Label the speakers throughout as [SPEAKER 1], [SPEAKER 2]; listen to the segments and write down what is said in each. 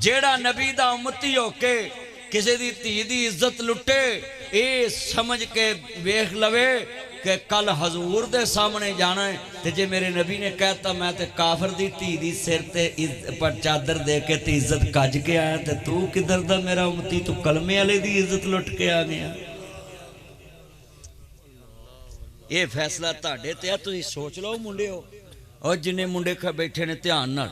[SPEAKER 1] جیڑا نبی دا امتی ہو کے کسی دی دھی دی عزت لٹے اے سمجھ کے ویکھ لوے کہ کل حضور دے سامنے جانا ہے تے جے میرے نبی نے کہتا میں تے کافر دی دھی دی سر تے پر چادر دے کے تے عزت کج کے آیا تے تو کدھر دا میرا امتی تو کلمے والے دی عزت لٹ کے آ گیا یہ فیصلہ تہاڈے تے تسی سوچ لو منڈے ہو اور جنہیں منڈے بیٹھے نے دھیان نال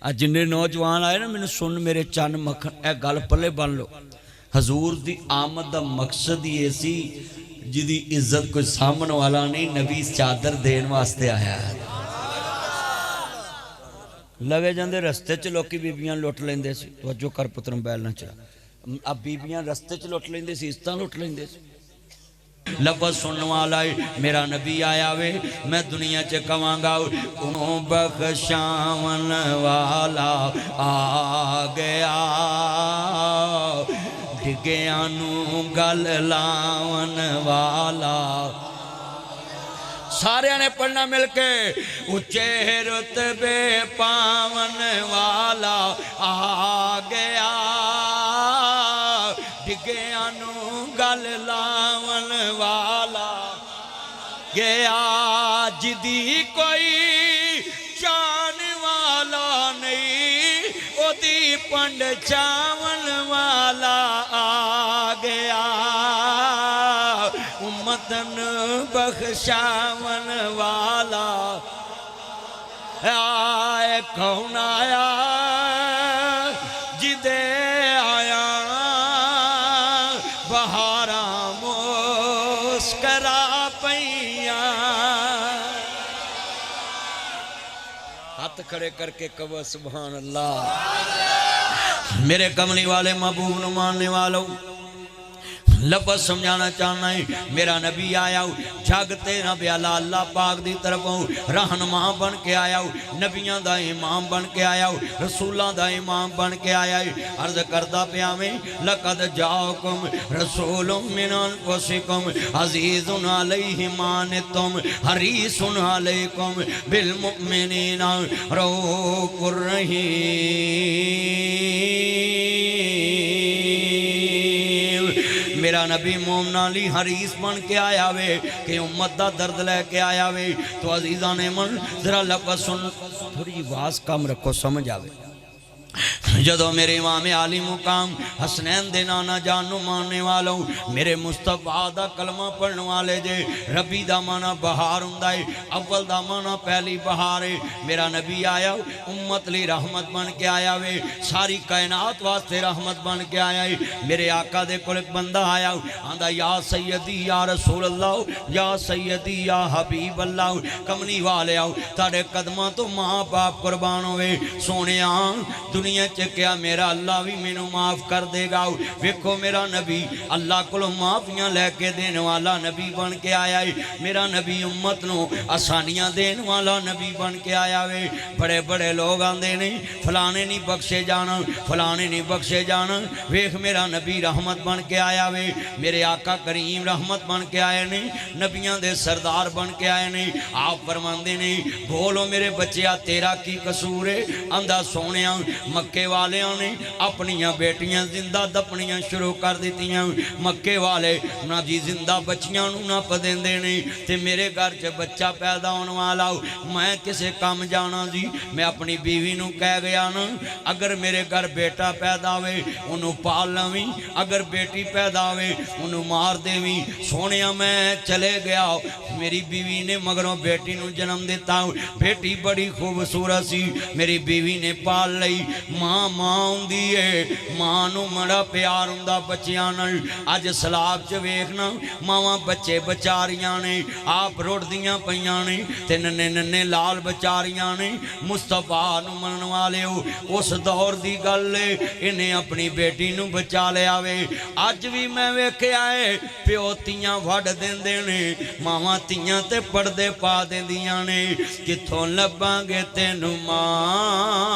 [SPEAKER 1] جن نوجوان آئے نا مینوں سن میرے چن مکھن اے گل پلے بن لو حضور دی آمد دا مقصد یہ سی جدی عزت کوئی سامن والا نہیں نبی چادر دین واسطے آیا ہے لگے جاندے رستے چ لوکی بیبیاں لٹ لیندے سی توجہ کر پترم بیل نہ چلا اب بیبیاں رستے چ لٹ لیندے سی عزتاں لٹ لیندے سی لفظ سننے والا ہے میرا نبی آیا وے میں دنیا چ کواں گا انہوں بخشاون والا آ گیا ڈگیاں نو گل لاون والا سارے نے پڑھنا مل کے اونچے رتبے پاون والا آ گیا ڈگیاں نو گل لاون والا گیا جدی کوئی جان والا نہیں او دی پنڈ چاون والا آ گیا امتن بخشاون والا آئے کون آیا جدے آیا بہاراں مسکرا پئیاں ہاتھ کھڑے کر کے کہو سبحان اللہ میرے کملی والے محبوب نو ماننے والوں لفظ سمجھانا چاہنا ہے میرا نبی آیا ہوں جاگتے نبی اللہ پاک دی طرف ہوں رہنما بن کے آیا ہوں نبیاں دا امام بن کے آیا ہوں رسولاں دا امام بن کے آیا ہے عرض کردہ پیامیں لقد جاؤکم رسول من انفسکم عزیز علیہ مانتم حریص علیکم بالمؤمنین رؤوف الرحیم میرا نبی مومنہ لی حریص بن کے آیا وے کہ امت دا درد لے کے آیا وے تو عزیزان من ذرا لفظ سن تھوڑی آواز کم رکھو سمجھ آوے جدو میرے امام عالی مقام حسنین دے نانا جانو ماننے والوں میرے مصطفیٰ دا کلمہ پڑھنے والے جے ربی دا مانا بہار ہندائی اول دا مانا پہلی بہارے میرا نبی آیا امت لی رحمت بن کے آیا وے ساری کائنات واسطے رحمت بن کے آیا ہے میرے آقا دے کل ایک بندہ آیا آندہ یا سیدی یا رسول اللہ یا سیدی یا حبیب اللہ کمنی والے آؤ تاڑے قدمہ تو ماں باپ قربان ہوئے سونے آن دنیا چکیا میرا اللہ بھی میں نو معاف کر دے گا ویکھو میرا نبی اللہ کو معافیاں لے کے دینے والا نبی بن کے آیا ہے میرا نبی امت نو آسانیاں دینے والا نبی بن کے آیا ہے بڑے بڑے لوگ آندے نہیں فلانے نہیں بخشے جانا فلانے نہیں بخشے جانا ویکھ میرا نبی رحمت بن کے آیا ہے میرے آقا کریم رحمت بن کے آئے نہیں نبیاں دے سردار بن کے آئے نہیں آپ فرماندے نہیں بولو میرے بچیا تیرا کی قصور ہے اندھا سونیاں مکے والیاں نے اپنیاں بیٹیاں زندہ دپنیاں شروع کر دیتیاں مکے والے نا جی زندہ بچیاں نو نا پدین دینے تے میرے گھر چے بچہ پیدا ہونے والا میں کسے کام جانا جی میں اپنی بیوی نو کہہ گیا نا اگر میرے گھر بیٹا پیدا ہوئے انہوں پال لویں اگر بیٹی پیدا ہوئے انہوں مار دے ویں سونیاں میں چلے گیا میری بیوی نے مگروں بیٹی نو جنم دیتا بیٹی بڑی خوبصورت سی میری بیوی نے پال لئی ماں ہوندی ہے ماں نو مڑا پیار ہوندا بچیاں نال اج سلاب چ ویکھنا ماواں بچے بچاریاں نے آپ روڑدیاں پیاں نے تے ننے ننے لال بچاریاں نے مصطفیٰ نو منن والے ہو اس دور دی گل انہیں اپنی بیٹی نو بچا لیا وے اج بھی میں ویکھیا اے پیو تیاں وڈ دیندے نے ماواں تیاں تے پردے پا دیندیاں نے کتھوں لباں گے تینوں ماں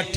[SPEAKER 1] 8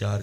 [SPEAKER 1] 4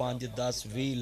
[SPEAKER 1] 5 10 20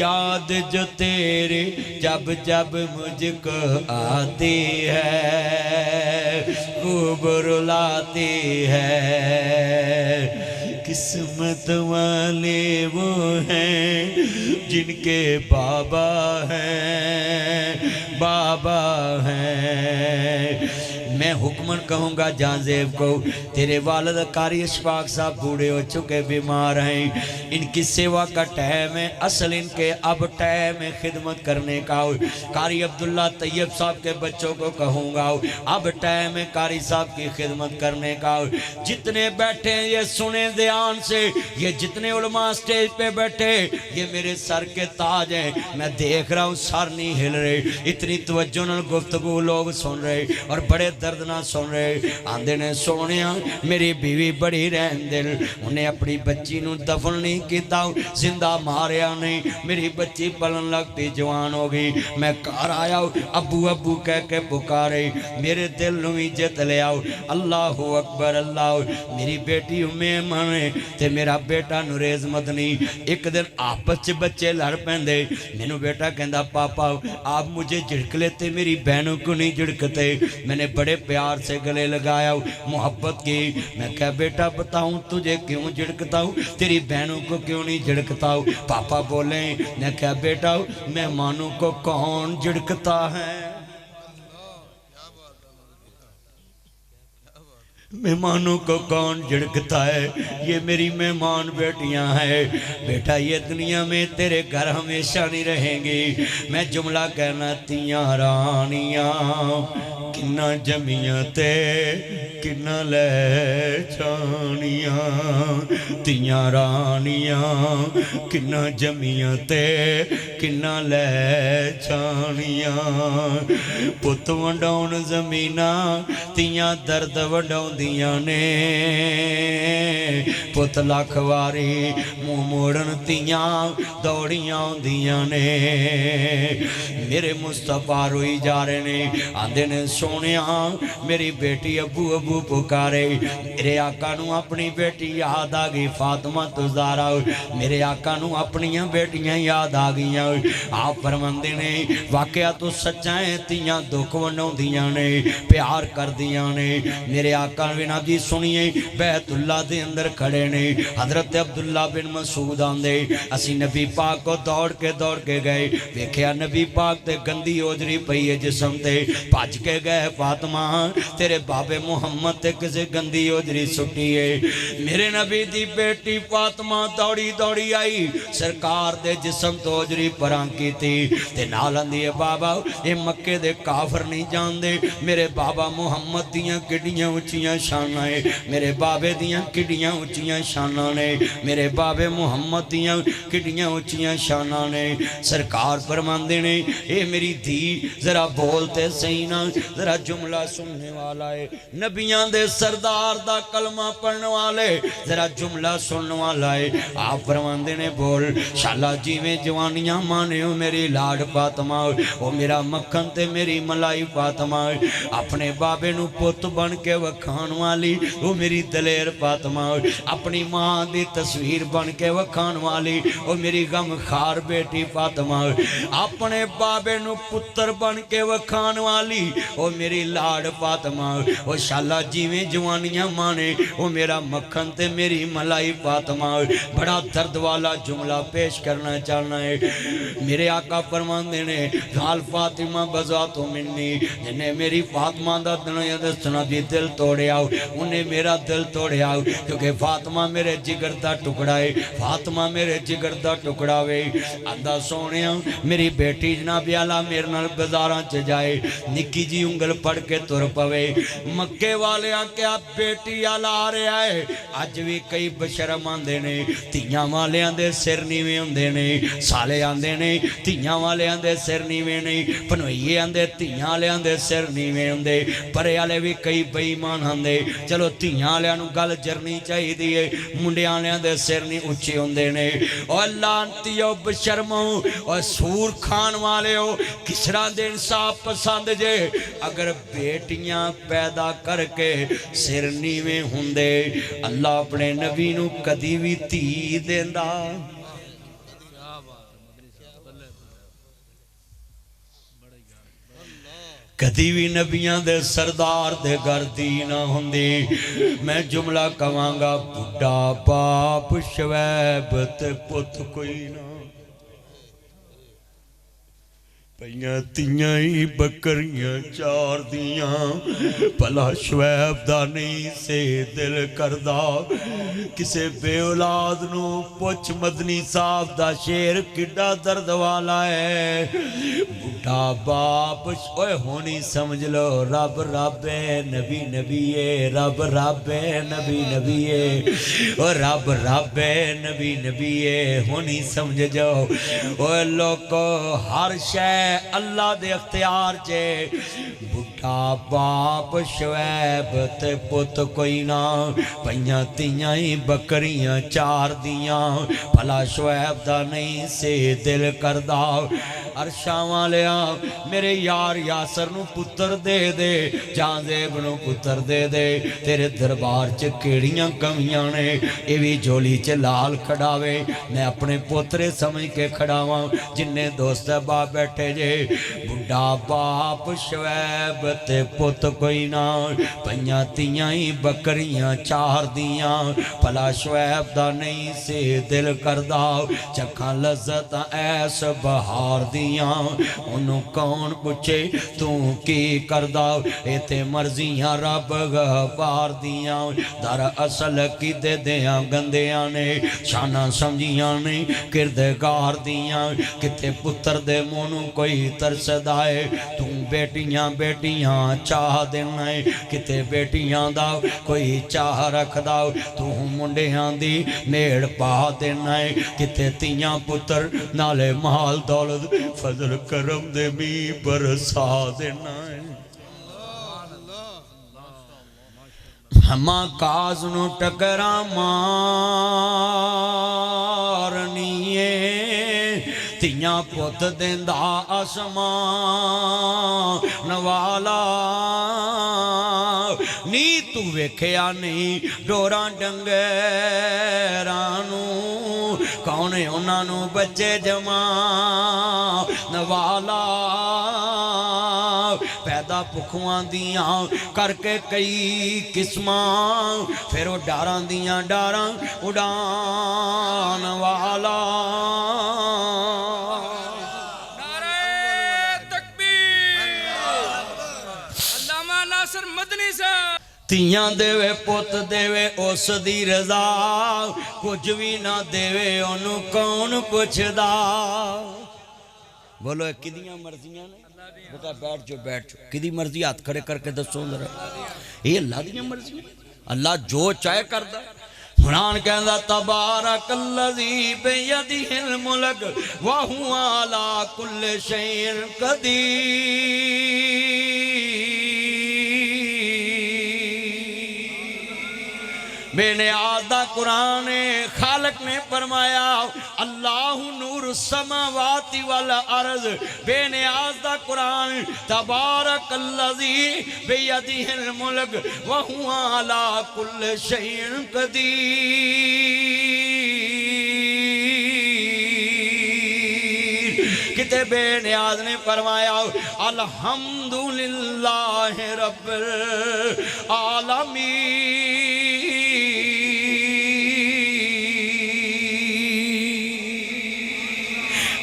[SPEAKER 1] یاد جو تیرے جب جب مجھ کو آتی ہے خوب رلاتی ہے قسمت والے وہ ہیں جن کے بابا ہیں میں حکمن کہوں گا جان زیب کو تیرے والد قاری اشفاق صاحب بوڑھے ہو چکے بیمار ہیں ان کی سیوا کا ٹائم ہے اصل ان کے اب ٹائم ہے خدمت کرنے کا قاری عبداللہ طیب صاحب کے بچوں کو کہوں گا اب ٹائم ہے قاری صاحب کی خدمت کرنے کا جتنے بیٹھے ہیں یہ سنیں دھیان سے یہ جتنے علماء سٹیج پہ بیٹھے یہ میرے سر کے تاج ہیں میں دیکھ رہا ہوں سر نہیں ہل رہے اتنی توجہ نال گفتگو لوگ سن رہے اور بڑے درد نہ سن رہے آندے نے سونیا میری بیوی بڑی رہن دل انہیں اپنی بچی نو دفن نہیں کیتا زندہ ماریا نہیں میری بچی پلن لگتی جوان ہو گئی میں کار آیا ابو ابو کہہ کے پکارے میرے دل نو عزت لے آؤ اللہ اکبر اللہ میری بیٹی میں مانے تے میرا بیٹا نریز مدنی ایک دن آپس بچے لڑ پہندے مینو بیٹا کہندا پاپا آپ مجھے جھڑک لیتے میری بہنوں کو نہیں جھڑکتے میں نے بڑے پیار سے گلے لگایا محبت کی میں کہا بیٹا بتاؤں تجھے کیوں جھڑکتا ہوں تیری بہنوں کو کیوں نہیں جھڑکتا ہوں پاپا بولے میں کہا بیٹا مہمانوں کو کون جھڑکتا ہے مہمانوں کو کون جھڑکتا ہے یہ میری مہمان بیٹیاں ہیں بیٹا یہ دنیا میں تیرے گھر ہمیشہ نہیں رہیں گی میں جملہ کہنا تیاں رانیاں کنہ جمیاں تے کنہ لے چھانیاں تیاں رانیاں کنہ جمیاں تے کنہ لے چھانیاں پت ونڈاؤن زمینہ تیاں درد ونڈاؤن دیاں نے پت لاکھ واری منہ موڑن تیاں دوڑیاں دیاں نے میرے مصطفیٰ روئی جا رہے نے آندے نے سونیاں میری بیٹی ابو ابو پکارے میرے آقا نو اپنی بیٹی یاد آگئی فاطمہ تو زارا میرے آقا نو اپنی بیٹیاں یاد آگئیاں آپ فرماندے نے واقعہ تو سچائیں تیاں دکھ ونڈوں دیاں نے پیار کر دیاں نے میرے آقا بن جی سنیے بیت اللہ دے اندر کھڑے نے حضرت عبداللہ بن مسعود آندے اسی نبی پاک کو دوڑ کے گئے دیکھیا نبی پاک تے گندی اوجری پئی ہے جسم تے پاج کے گئے فاطمہ تیرے بابے محمد تے کسے گندی اوجری سٹی ہے میرے نبی دی بیٹی فاطمہ دوڑی آئی سرکار دے جسم تو اوجری پران کی تھی تے نالن دیئے بابا اے مکے دے کافر نہیں جان دے میرے بابا محمد دیاں کڑیاں اچھیاں شانہ ہے میرے بابے دیاں کڑیاں اچھیاں شانہ نے میرے بابے محمد دیاں کڑیاں اچھیاں شانہ نے سرکار فرماندے نے اے میری دھی ذرا بولتے سینا ذرا جملہ سننے والا ہے نبیاں دے سردار دا کلمہ پڑھنے والے ذرا جملہ سننے والا ہے آپ فرماندے نے بول شالا جی میں جوانیاں مانے ہو میری لاڑ فاطمہ او میرا مکھن تے میری ملائی فاطمہ اپنے بابے نو پت بن کے وکھان والی او میری دلیر فاطمہ اپنی ماں دی تصویر بن کے وکھان والی او میری غم خار بیٹی فاطمہ اپنے بابے نو پتر بن کے وکھان والی او میری لاڑ فاطمہ او شالا جیویں جوانیاں مانے او میرا مکھن تے میری ملائی فاطمہ بڑا درد والا جملہ پیش کرنا چاہنا ہے میرے آقا فرماندے نے غال فاطمہ بزاتو منی جنہیں میری فاطمہ دا دنیا دستنا بھی دل توڑے آؤ انہیں میرا دل توڑے آؤ کیونکہ فاطمہ میرے جگر دا ٹکڑا ہے فاطمہ میرے جگر دا ٹکڑا ہے اندہ سونے میری بیٹی جناب علا میرے نال بزاراں چ جائے نکی جی انگل پڑھ کے تر پوے مکے والے کیا بیٹی علا آ رہا ہے اج بھی کئی بشرم آندے نے تیاں والے آندے سر نیویں ہوندے نے سالے آندے نے تیاں والے آندے سر نیویں نہیں پنوئیے آندے تیاں والے آندے سر نیویں ہوندے پرے والے بھی کئی بے ایمان ہوندے چلو تیاں والے نو گل جرنی چاہی دیئے منڈیاں والے آندے سر نہیں اونچے ہوندے نے او لانتیو بشرمو اور سور کھان والے ہو کسرا دے انصاف پسند جے اگر بیٹیاں پیدا کر کے سر نیویں ہوندے اللہ اپنے نبی نو کدی بھی تھی دیندا کدی بھی نبیاں دے سردار دے گھر دی نہ ہوندی میں جملہ کہاں گا بڈھا باپ شعیب تے پت کوئی نہ پہیاں تیاں ہی بکریاں چار دیاں پلا شعیب دا نہیں سے دل کردہ کسے بے اولاد نو پوچھ مدنی صاحب دا شیر کڈا درد والا ہے بڑھا باپ اوے ہونی سمجھ لو رب رب نبی نبی رب رب نبی نبی او رب رب نبی نبی ہونی سمجھ جاؤ اوے لوگو ہر شے اللہ دے اختیار چے بڑھا باپ شعیب تے پت کوئی نہ پہیاں تیاں ہی بکریاں چار دیاں بھلا شعیب دا نہیں سے دل کردہ عرشاں والیاں میرے یار یاسر نو پتر دے دے جان زیب نو پتر دے دے تیرے دربار چ کیڑیاں کمیاں نے ایوی جولی چ لال کھڑاوے میں اپنے پوترے سمجھ کے کھڑاواں جننے دوست باپ بیٹھے جے بڑھا باپ شعیب تے پت کوئی نہ پہیاں تیاں ہی بکریاں چار دیاں پلا شعیب دا نہیں سے دل کردہ چکھاں لذت ایس بہار دیاں انہوں کون پوچھے تو کی کردہ ایتے مرضیاں رب غفار دیاں در اصل کی دے دیاں گندیاں نے شانہ سمجھیاں نے کردگار دیاں کتے پتر دے مونوں کوئی ترسدائے تم بیٹیاں بیٹیاں چاہ دینا ہے کتے بیٹیاں دا کوئی چاہ رکھ داؤ تم منڈیاں دی نیڑ پا دینا ہے کتے تیاں پتر نالے مال دولت فضل کرم دے می برسا دینا ہے ہما کاز نو ٹکرا مارنیے تیاں پت دیندہ آسمان نوالا نی تو ویکھیا نہیں ڈوراں ڈنگرانو کونے انہاں نو بچے جمع نوالا پیدا پکھواں دیاں کر کے کئی قسماں پھر وہ ڈاراں دیاں ڈاراں اڑان والا تیاں دیوے پوت دیوے اس دی رضا کچھ بھی نہ دیوے انہوں کون پوچھ دا بولو کدیاں مرضیاں نے بیٹا بیٹھ جو کدی مرضی ہاتھ کھڑے کر کے دسو ذرا یہ اللہ دیاں مرضیاں اللہ جو چاہے کردا قرآن کہندا تبارک الذی بیدہ الملک وہو علی کل شیء قدیر بے نیاز دا قرآن خالق نے فرمایا اللہ نور السماوات والارض بے نیاز دا قرآن تبارک الذی بیدہ الملک وہو علی کل شیء قدیر کتے بے نیاز نے فرمایا الحمدللہ رب العالمین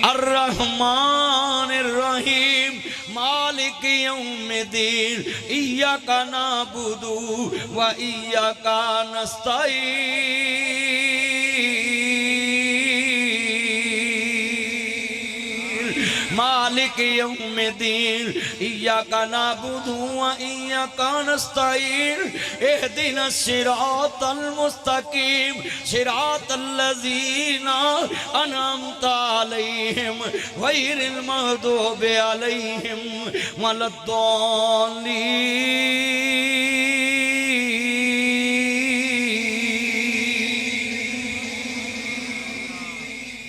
[SPEAKER 1] الرحمن الرحیم مالک یوم الدین ایاک نعبد و ایاک نستعین مالک یوم الدین ایاک نعبد و ایاک نستعین اہدنا الصراط المستقیم صراط الذین انعمت علیہم غیر المغضوب علیہم ولا الضالین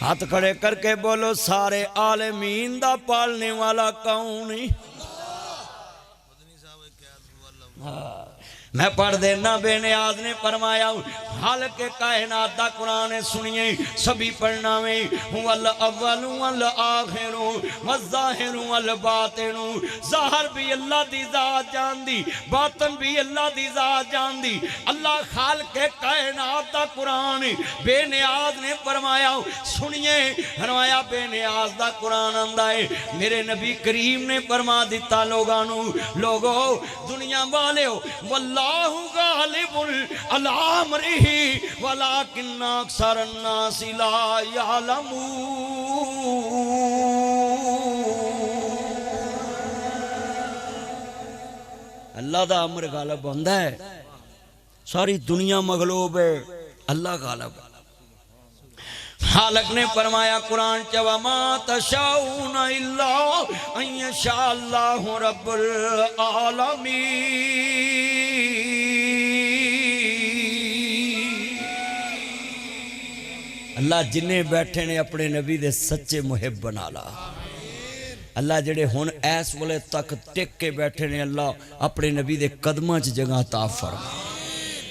[SPEAKER 1] ہاتھ کھڑے کر کے بولو سارے عالمین دا پالنے والا کون میں پڑھ دینا بے نیاز نے فرمایا خالق کائنات دا قرآن سنیے سبھی پڑھنا میں والاول والآخر والظاہر والباطن ظاہر بھی اللہ دی ذات جان دی باطن بھی اللہ دی ذات جان دی اللہ خالق کائنات دا قرآن بے نیاز نے فرمایا سنیے فرمایا بے نیاز دا قرآن آندا ہے میرے نبی کریم نے فرما دیتا لوگو دنیا والے ہو واللہ غالب علی امرہ ولکن اکثر الناس لا یعلمون اللہ دا امر غالب ہوندہ ہے ساری دنیا مغلوب ہے اللہ غالب ہے خالق نے فرمایا قرآن وَمَا تَشَاءُونَ إِلَّا أَن يَشَاءَ اللَّهُ رَبُّ الْعَالَمِينَ اللہ جنہیں بیٹھے نے اپنے نبی دے سچے محب بنا لا اللہ جڑے ہون ایس والے تک ٹک کے بیٹھے نے اللہ اپنے نبی دے قدمہ چ جگہ عطا فرما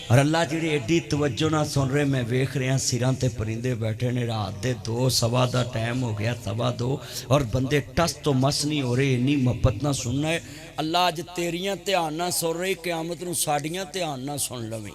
[SPEAKER 1] اور اللہ جڑے ایڈی توجہ نہ سن رہے میں ویکھ رہے ہیں سیران تے پرندے بیٹھے نے رات دے 2 سوا دا ٹائم ہو گیا 2:15 اور بندے ٹس تو مس نہیں ہو رہے انی محبت نہ سننا ہے اللہ اج تیریاں دھیان نہ سن رہے قیامت نوں ساڈیاں دھیان نہ سن لویں